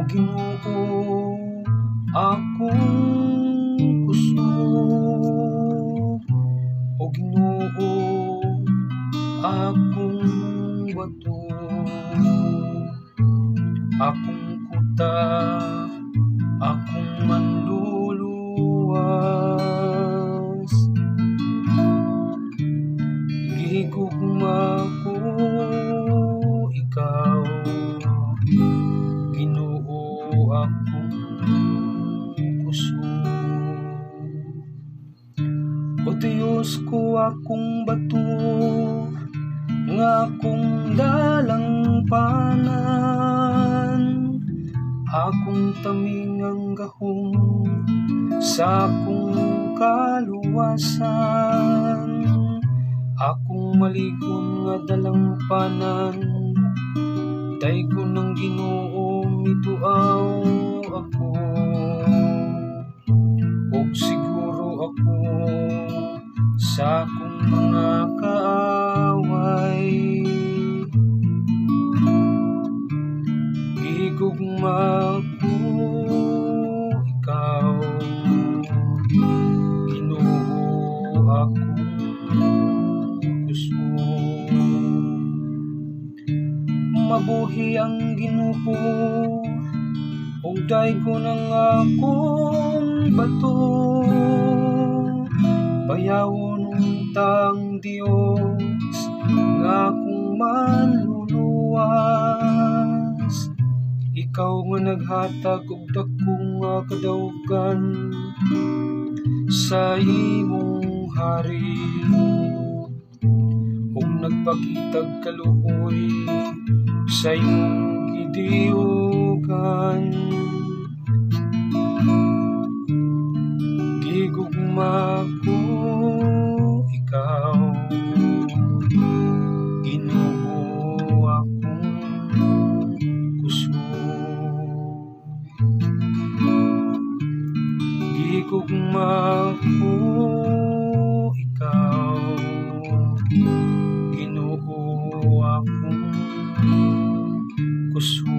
Ginoo, akong kusog. O Ginoo, akong bato, akong kuta, akong manluluwas. Gihigugma ko ikaw, Ginoo, akong kusog. O Diyos ko, akong bato, nga akong dalangpanan, akong tamingang gahom sa akong kaluwasan, akong maligon nga dalangpanan, daygon ng Ginoo mituaw ako. Og siguro ako sa akong mga kaaway, gihigugma ko ikaw, Ginoo, akong kusog. Mabuhi ang Ginoo, og daygon ang akong bato, bayawon untang Dios nga akong manluluwas. Ikaw nga naghatag og dakong nga kadaugan sa imong hari, ug nagpakitag kaluoy sa imong gidiugan. Gigugma ko ikaw, Ginoo, akong kusog. Gigugma ko ikaw, Ginoo, akong kusog.